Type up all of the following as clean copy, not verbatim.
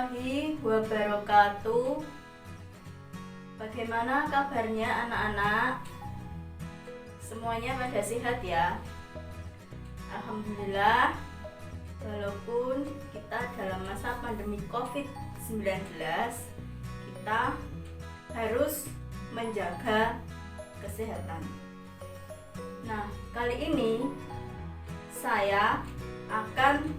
warahmatullahi wabarakatuh. Bagaimana kabarnya anak-anak? Semuanya pada sehat ya? Alhamdulillah. Walaupun kita dalam masa pandemi COVID-19, kita harus menjaga kesehatan. Nah, kali ini saya akan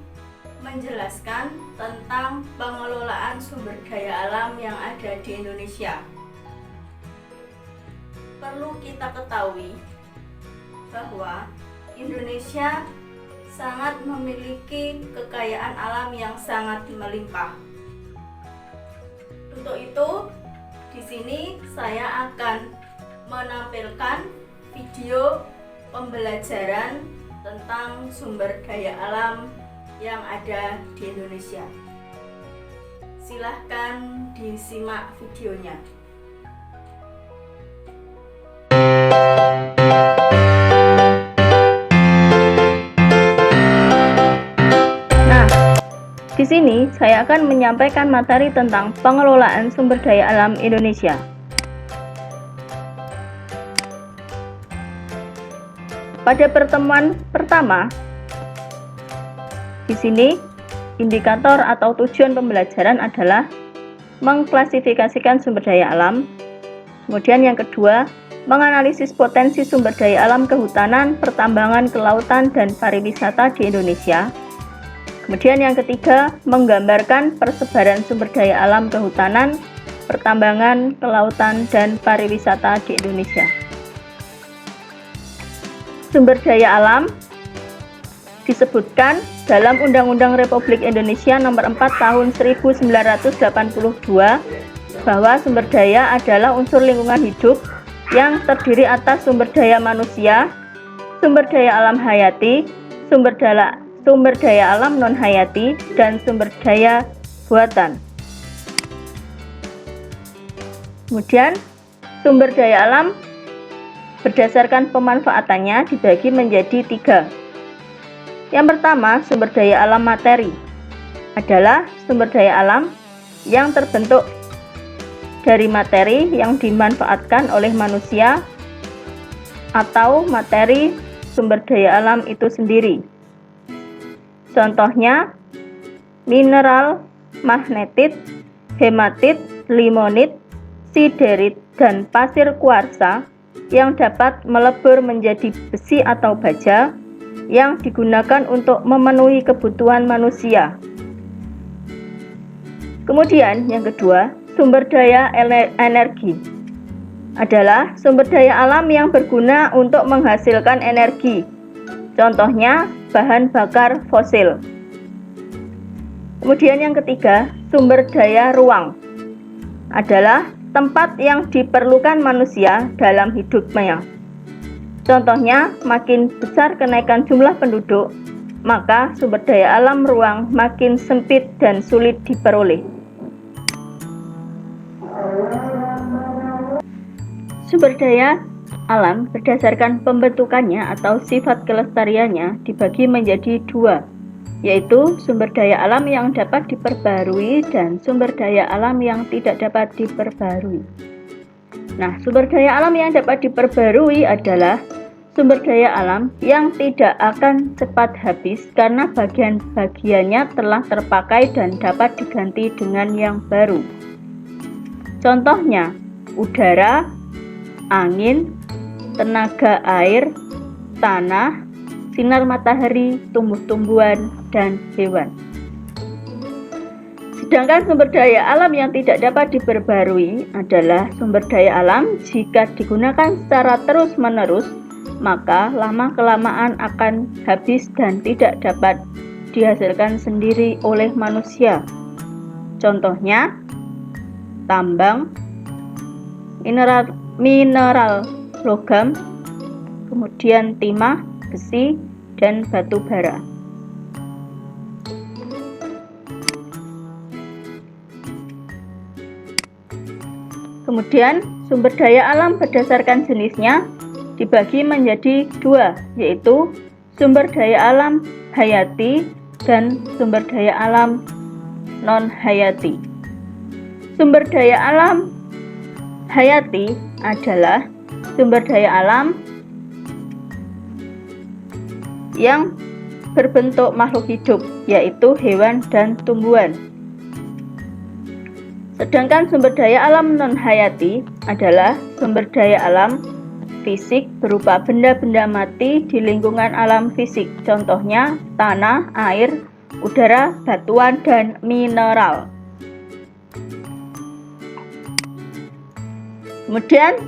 menjelaskan tentang pengelolaan sumber daya alam yang ada di Indonesia. Perlu kita ketahui bahwa Indonesia sangat memiliki kekayaan alam yang sangat melimpah. Untuk itu, di sini saya akan menampilkan video pembelajaran tentang sumber daya alam yang ada di Indonesia. Silahkan disimak videonya. Nah, di sini saya akan menyampaikan materi tentang pengelolaan sumber daya alam Indonesia. Pada pertemuan pertama, di sini, indikator atau tujuan pembelajaran adalah mengklasifikasikan sumber daya alam. Kemudian yang kedua, menganalisis potensi sumber daya alam kehutanan, pertambangan, kelautan, dan pariwisata di Indonesia. Kemudian yang ketiga, menggambarkan persebaran sumber daya alam kehutanan, pertambangan, kelautan, dan pariwisata di Indonesia. Sumber daya alam disebutkan dalam Undang-Undang Republik Indonesia Nomor 4 Tahun 1982 bahwa sumber daya adalah unsur lingkungan hidup yang terdiri atas sumber daya manusia, sumber daya alam hayati, sumber daya alam non hayati, dan sumber daya buatan. Kemudian sumber daya alam berdasarkan pemanfaatannya dibagi menjadi 3. Yang pertama, sumber daya alam materi adalah sumber daya alam yang terbentuk dari materi yang dimanfaatkan oleh manusia atau materi sumber daya alam itu sendiri. Contohnya, mineral, magnetit, hematit, limonit, siderit, dan pasir kuarsa yang dapat melebur menjadi besi atau baja yang digunakan untuk memenuhi kebutuhan manusia. Kemudian yang kedua, sumber daya energi adalah sumber daya alam yang berguna untuk menghasilkan energi. Contohnya, bahan bakar fosil. Kemudian yang ketiga, sumber daya ruang adalah tempat yang diperlukan manusia dalam hidupnya. Contohnya, makin besar kenaikan jumlah penduduk, maka sumber daya alam ruang makin sempit dan sulit diperoleh. Sumber daya alam berdasarkan pembentukannya atau sifat kelestariannya dibagi menjadi 2, yaitu sumber daya alam yang dapat diperbarui dan sumber daya alam yang tidak dapat diperbarui. Nah, sumber daya alam yang dapat diperbarui adalah sumber daya alam yang tidak akan cepat habis karena bagian-bagiannya telah terpakai dan dapat diganti dengan yang baru. Contohnya, udara, angin, tenaga air, tanah, sinar matahari, tumbuh-tumbuhan, dan hewan. Sedangkan sumber daya alam yang tidak dapat diperbarui adalah sumber daya alam jika digunakan secara terus-menerus, maka lama-kelamaan akan habis dan tidak dapat dihasilkan sendiri oleh manusia. Contohnya, tambang, mineral logam, kemudian timah, besi, dan batu bara. Kemudian sumber daya alam berdasarkan jenisnya dibagi menjadi 2, yaitu sumber daya alam hayati dan sumber daya alam non-hayati. Sumber daya alam hayati adalah sumber daya alam yang berbentuk makhluk hidup, yaitu hewan dan tumbuhan. Sedangkan sumber daya alam non-hayati adalah sumber daya alam fisik berupa benda-benda mati di lingkungan alam fisik, contohnya tanah, air, udara, batuan, dan mineral. Kemudian,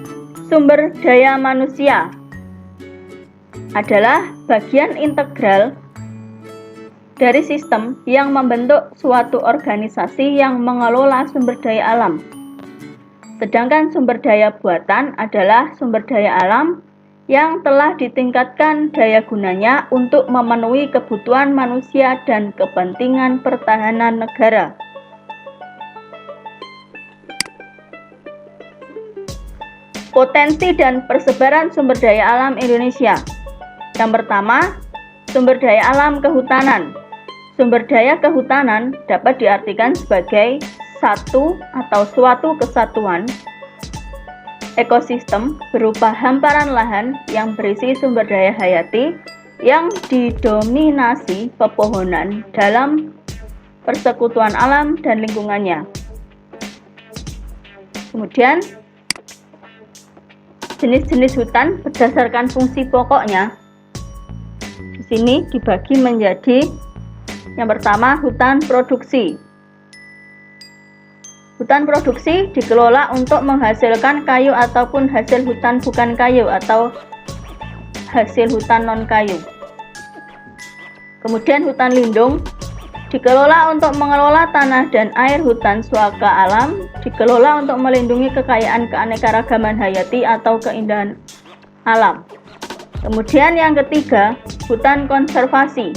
sumber daya manusia adalah bagian integral dari sistem yang membentuk suatu organisasi yang mengelola sumber daya alam. Sedangkan sumber daya buatan adalah sumber daya alam yang telah ditingkatkan daya gunanya untuk memenuhi kebutuhan manusia dan kepentingan pertahanan negara. Potensi dan persebaran sumber daya alam Indonesia. Yang pertama, sumber daya alam kehutanan. Sumber daya kehutanan dapat diartikan sebagai satu atau suatu kesatuan ekosistem berupa hamparan lahan yang berisi sumber daya hayati yang didominasi pepohonan dalam persekutuan alam dan lingkungannya. Kemudian, jenis-jenis hutan berdasarkan fungsi pokoknya di sini dibagi menjadi yang pertama, hutan produksi. Hutan produksi dikelola untuk menghasilkan kayu ataupun hasil hutan bukan kayu atau hasil hutan non-kayu. Kemudian hutan lindung dikelola untuk mengelola tanah dan air. Hutan suaka alam dikelola untuk melindungi kekayaan keanekaragaman hayati atau keindahan alam. Kemudian yang ketiga, hutan konservasi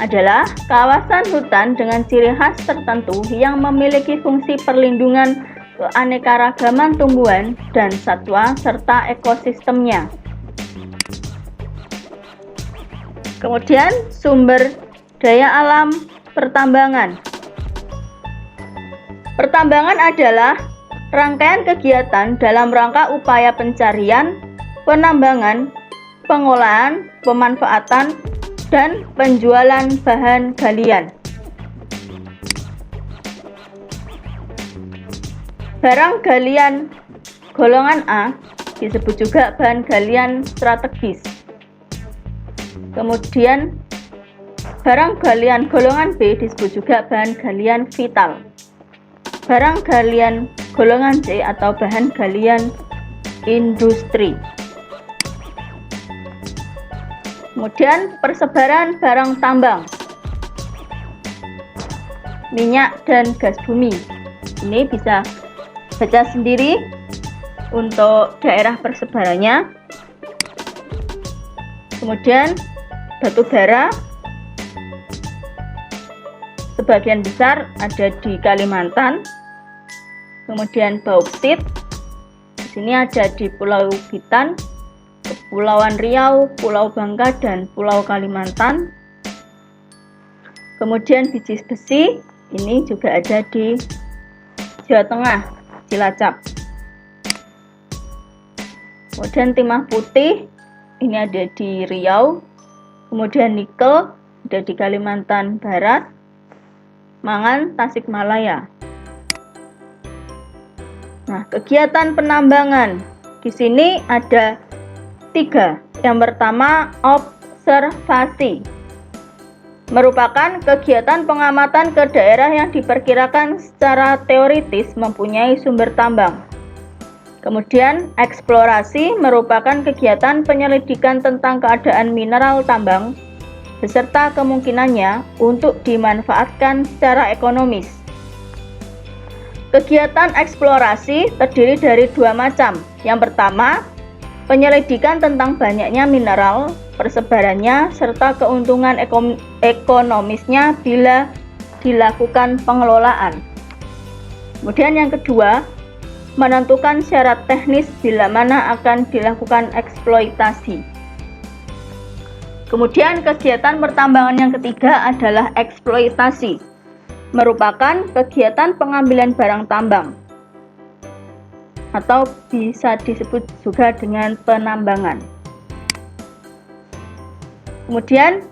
adalah kawasan hutan dengan ciri khas tertentu yang memiliki fungsi perlindungan keanekaragaman tumbuhan dan satwa serta ekosistemnya. Kemudian sumber daya alam pertambangan. Pertambangan adalah rangkaian kegiatan dalam rangka upaya pencarian, penambangan, pengolahan, pemanfaatan, dan penjualan bahan galian. Barang galian golongan A disebut juga bahan galian strategis. Kemudian barang galian golongan B disebut juga bahan galian vital. Barang galian golongan C atau bahan galian industri. Kemudian persebaran barang tambang, minyak dan gas bumi. Ini bisa baca sendiri untuk daerah persebarannya. Kemudian batu bara sebagian besar ada di Kalimantan. Kemudian bauksit di sini ada di Pulau Bitan, Kepulauan Riau, Pulau Bangka, dan Pulau Kalimantan. Kemudian biji besi ini juga ada di Jawa Tengah, Cilacap. Kemudian timah putih ini ada di Riau. Kemudian nikel ada di Kalimantan Barat, mangan Tasikmalaya. Nah, kegiatan penambangan di sini ada 3. Yang pertama, observasi. Merupakan kegiatan pengamatan ke daerah yang diperkirakan secara teoritis mempunyai sumber tambang. Kemudian, eksplorasi merupakan kegiatan penyelidikan tentang keadaan mineral tambang beserta kemungkinannya untuk dimanfaatkan secara ekonomis. Kegiatan eksplorasi terdiri dari 2 macam. Yang pertama, penyelidikan tentang banyaknya mineral, persebarannya, serta keuntungan ekonomisnya bila dilakukan pengelolaan. Kemudian yang kedua, menentukan syarat teknis bila mana akan dilakukan eksploitasi. Kemudian kegiatan pertambangan yang ketiga adalah eksploitasi. merupakan kegiatan pengambilan barang tambang atau bisa disebut juga dengan penambangan. Kemudian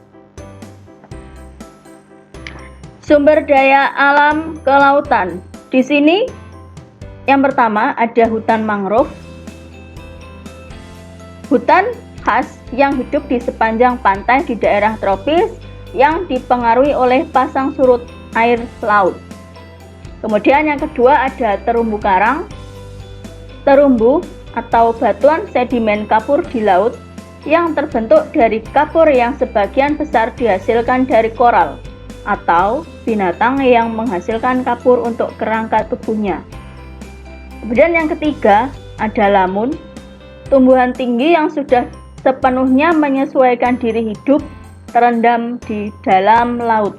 sumber daya alam kelautan. Di sini yang pertama ada hutan mangrove. Hutan khas yang hidup di sepanjang pantai di daerah tropis yang dipengaruhi oleh pasang surut air laut. Kemudian yang kedua ada terumbu karang. Terumbu atau batuan sedimen kapur di laut yang terbentuk dari kapur yang sebagian besar dihasilkan dari koral atau binatang yang menghasilkan kapur untuk kerangka tubuhnya. Kemudian yang ketiga ada lamun, tumbuhan tinggi yang sudah sepenuhnya menyesuaikan diri hidup terendam di dalam laut.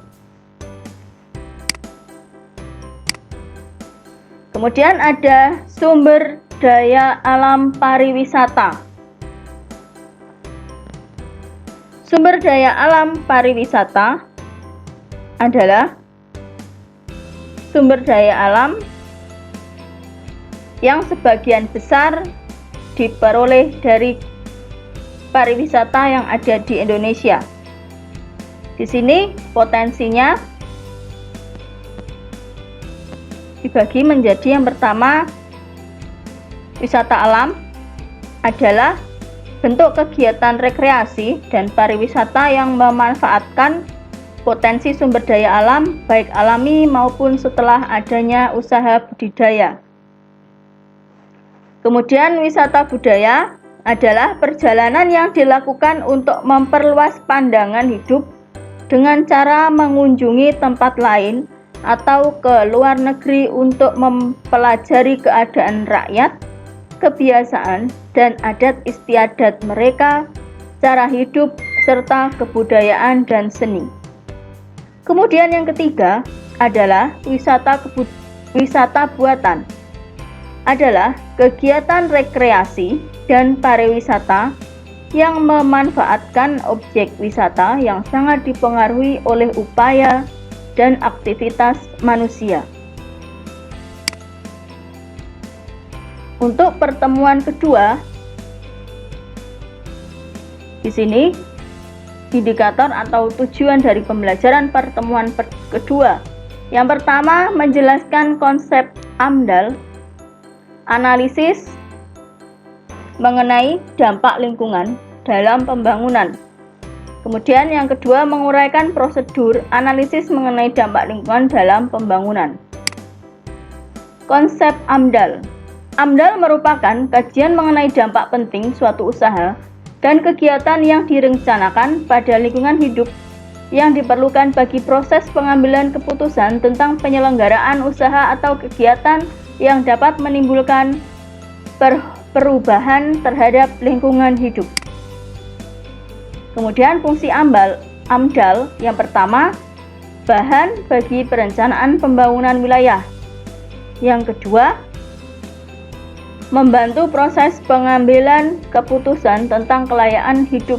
Kemudian ada sumber daya alam pariwisata. Sumber daya alam pariwisata adalah sumber daya alam yang sebagian besar diperoleh dari pariwisata yang ada di Indonesia. Di sini potensinya dibagi menjadi yang pertama, wisata alam adalah bentuk kegiatan rekreasi dan pariwisata yang memanfaatkan potensi sumber daya alam baik alami maupun setelah adanya usaha budidaya. Kemudian wisata budaya adalah perjalanan yang dilakukan untuk memperluas pandangan hidup dengan cara mengunjungi tempat lain atau ke luar negeri untuk mempelajari keadaan rakyat, kebiasaan, dan adat istiadat mereka, cara hidup, serta kebudayaan dan seni. Kemudian yang ketiga adalah wisata buatan. Adalah kegiatan rekreasi dan pariwisata yang memanfaatkan objek wisata yang sangat dipengaruhi oleh upaya dan aktivitas manusia. Untuk pertemuan kedua, di sini indikator atau tujuan dari pembelajaran pertemuan kedua. Yang pertama, menjelaskan konsep AMDAL, analisis mengenai dampak lingkungan dalam pembangunan. Kemudian yang kedua, menguraikan prosedur analisis mengenai dampak lingkungan dalam pembangunan. Konsep AMDAL. AMDAL merupakan kajian mengenai dampak penting suatu usaha dan kegiatan yang direncanakan pada lingkungan hidup yang diperlukan bagi proses pengambilan keputusan tentang penyelenggaraan usaha atau kegiatan yang dapat menimbulkan perubahan terhadap lingkungan hidup. Kemudian fungsi AMDAL yang pertama, bahan bagi perencanaan pembangunan wilayah. Yang kedua, membantu proses pengambilan keputusan tentang kelayakan hidup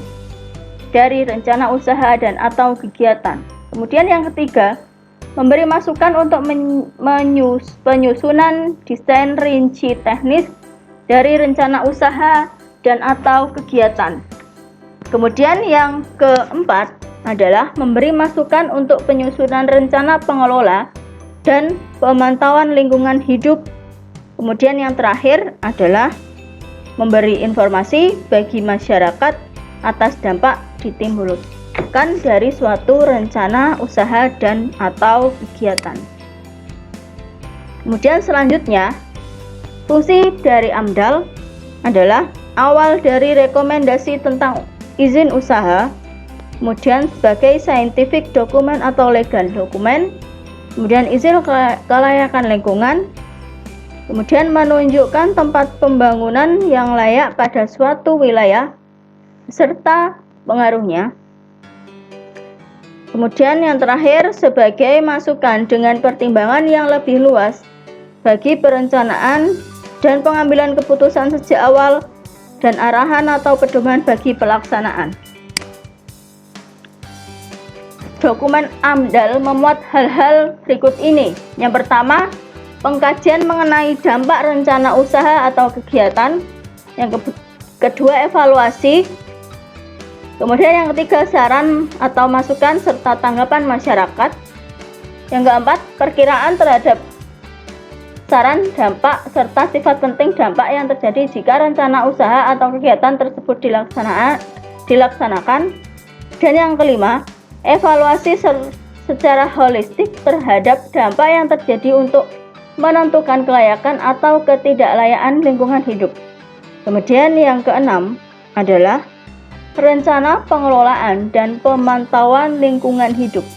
dari rencana usaha dan atau kegiatan. Kemudian yang ketiga, memberi masukan untuk penyusunan desain rinci teknis dari rencana usaha dan atau kegiatan. Kemudian yang keempat adalah memberi masukan untuk penyusunan rencana pengelola dan pemantauan lingkungan hidup. Kemudian yang terakhir adalah memberi informasi bagi masyarakat atas dampak ditimbulkan dari suatu rencana usaha dan atau kegiatan. Kemudian selanjutnya, fungsi dari AMDAL adalah awal dari rekomendasi tentang izin usaha, kemudian sebagai scientific document atau legal dokumen, kemudian izin kelayakan lingkungan, kemudian menunjukkan tempat pembangunan yang layak pada suatu wilayah serta pengaruhnya. Kemudian yang terakhir sebagai masukan dengan pertimbangan yang lebih luas bagi perencanaan dan pengambilan keputusan sejak awal dan arahan atau pedoman bagi pelaksanaan. dokumen AMDAL memuat hal-hal berikut ini. Yang pertama, pengkajian mengenai dampak rencana usaha atau kegiatan. Yang kedua, evaluasi. Kemudian yang ketiga, saran atau masukan serta tanggapan masyarakat. Yang keempat, perkiraan terhadap saran, dampak, serta sifat penting dampak yang terjadi jika rencana usaha atau kegiatan tersebut dilaksanakan. Dan yang kelima, evaluasi secara holistik terhadap dampak yang terjadi untuk menentukan kelayakan atau ketidaklayakan lingkungan hidup. Kemudian yang keenam adalah rencana pengelolaan dan pemantauan lingkungan hidup.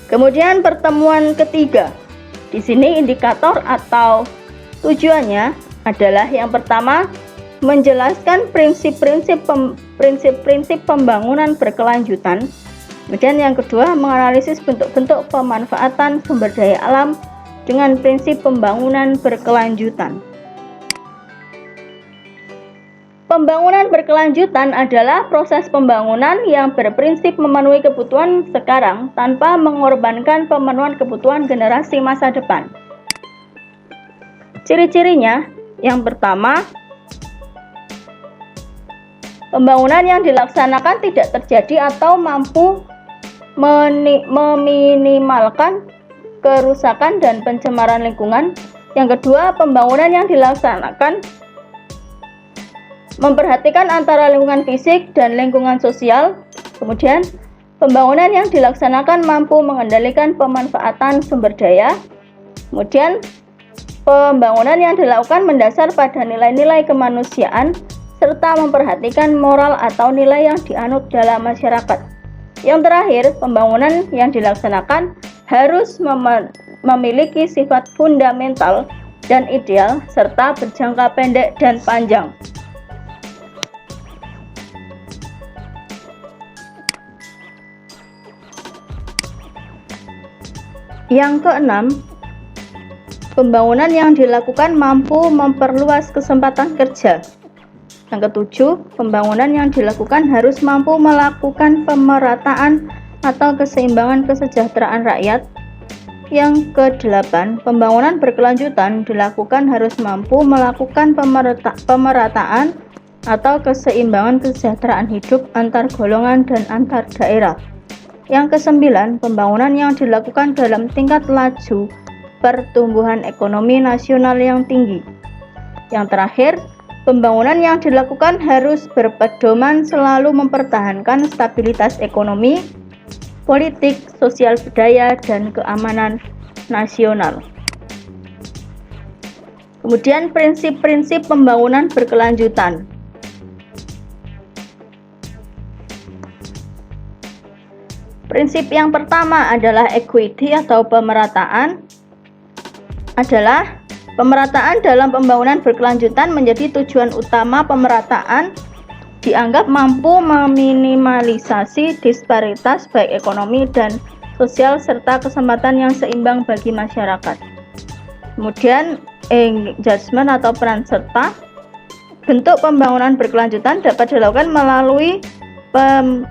Kemudian pertemuan ketiga. Di sini indikator atau tujuannya adalah yang pertama, menjelaskan prinsip-prinsip pembangunan berkelanjutan. Kemudian yang kedua, menganalisis bentuk-bentuk pemanfaatan sumber daya alam dengan prinsip pembangunan berkelanjutan. Pembangunan berkelanjutan adalah proses pembangunan yang berprinsip memenuhi kebutuhan sekarang tanpa mengorbankan pemenuhan kebutuhan generasi masa depan. Ciri-cirinya, yang pertama, pembangunan yang dilaksanakan tidak terjadi atau mampu meminimalkan kerusakan dan pencemaran lingkungan. Yang kedua, pembangunan yang dilaksanakan memperhatikan antara lingkungan fisik dan lingkungan sosial. Kemudian, pembangunan yang dilaksanakan mampu mengendalikan pemanfaatan sumber daya. Kemudian, pembangunan yang dilakukan mendasar pada nilai-nilai kemanusiaan serta memperhatikan moral atau nilai yang dianut dalam masyarakat. Yang terakhir, pembangunan yang dilaksanakan harus memiliki sifat fundamental dan ideal serta berjangka pendek dan panjang. Yang keenam, pembangunan yang dilakukan mampu memperluas kesempatan kerja. Yang ketujuh, pembangunan yang dilakukan harus mampu melakukan pemerataan atau keseimbangan kesejahteraan rakyat. Yang kedelapan, pembangunan berkelanjutan dilakukan harus mampu melakukan pemerataan atau keseimbangan kesejahteraan hidup antar golongan dan antar daerah. Yang kesembilan, pembangunan yang dilakukan dalam tingkat laju pertumbuhan ekonomi nasional yang tinggi. Yang terakhir, pembangunan yang dilakukan harus berpedoman selalu mempertahankan stabilitas ekonomi, politik, sosial budaya, dan keamanan nasional. Kemudian prinsip-prinsip pembangunan berkelanjutan. Prinsip yang pertama adalah equity atau pemerataan. Pemerataan dalam pembangunan berkelanjutan menjadi tujuan utama. Pemerataan dianggap mampu meminimalisasi disparitas baik ekonomi dan sosial serta kesempatan yang seimbang bagi masyarakat. Kemudian engagement atau peran serta. Bentuk pembangunan berkelanjutan dapat dilakukan melalui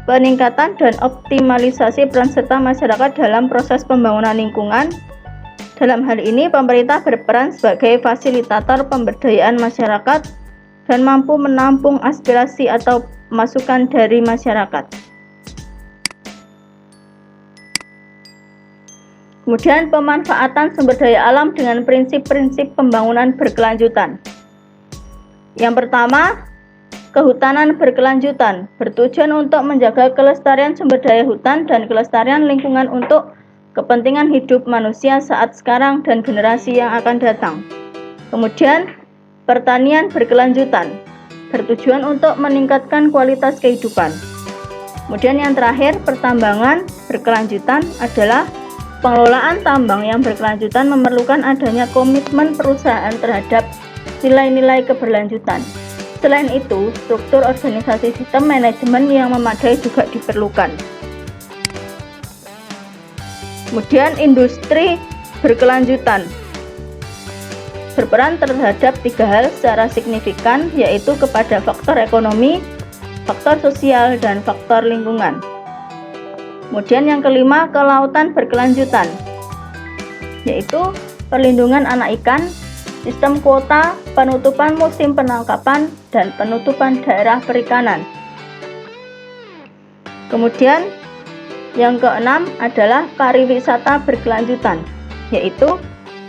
peningkatan dan optimalisasi peran serta masyarakat dalam proses pembangunan lingkungan. Dalam hal ini, pemerintah berperan sebagai fasilitator pemberdayaan masyarakat dan mampu menampung aspirasi atau masukan dari masyarakat. Kemudian, pemanfaatan sumber daya alam dengan prinsip-prinsip pembangunan berkelanjutan. Yang pertama, kehutanan berkelanjutan bertujuan untuk menjaga kelestarian sumber daya hutan dan kelestarian lingkungan untuk kepentingan hidup manusia saat sekarang dan generasi yang akan datang. Kemudian, pertanian berkelanjutan bertujuan untuk meningkatkan kualitas kehidupan. Kemudian yang terakhir, pertambangan berkelanjutan adalah pengelolaan tambang yang berkelanjutan memerlukan adanya komitmen perusahaan terhadap nilai-nilai keberlanjutan. Selain itu, struktur organisasi sistem manajemen yang memadai juga diperlukan. Kemudian industri berkelanjutan berperan terhadap 3 hal secara signifikan, yaitu kepada faktor ekonomi, faktor sosial, dan faktor lingkungan. Kemudian yang kelima, kelautan berkelanjutan, yaitu perlindungan anak ikan, sistem kuota, penutupan musim penangkapan, dan penutupan daerah perikanan. Kemudian yang keenam adalah pariwisata berkelanjutan, yaitu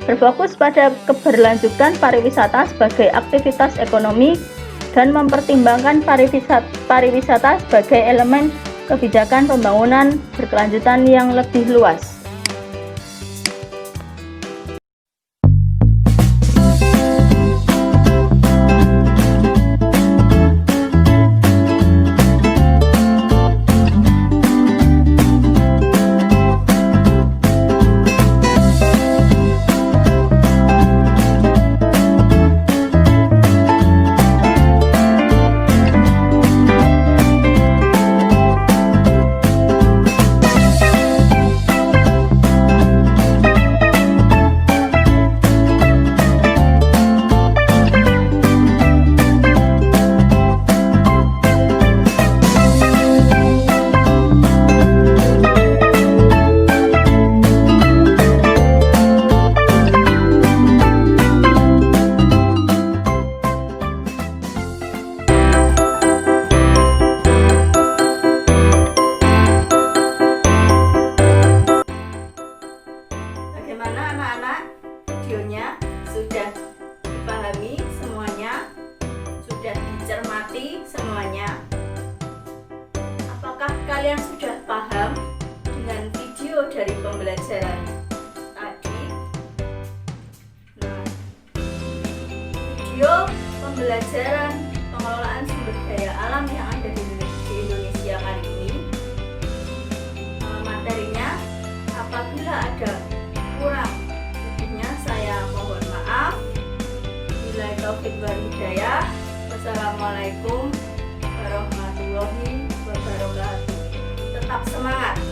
berfokus pada keberlanjutan pariwisata sebagai aktivitas ekonomi dan mempertimbangkan pariwisata sebagai elemen kebijakan pembangunan berkelanjutan yang lebih luas. Bagaimana anak-anak? Videonya sudah dipahami semuanya? Sudah dicermati semuanya? Apakah kalian sudah paham dengan video dari pembelajaran tadi? Nah, video pembelajaran pengelolaan sumber daya alam yang ada di Indonesia kali ini, materinya apabila ada kurang lebihnya saya mohon maaf. Billahi taufiq wal hidayah. Wassalamualaikum warahmatullahi wabarakatuh. Tetap semangat.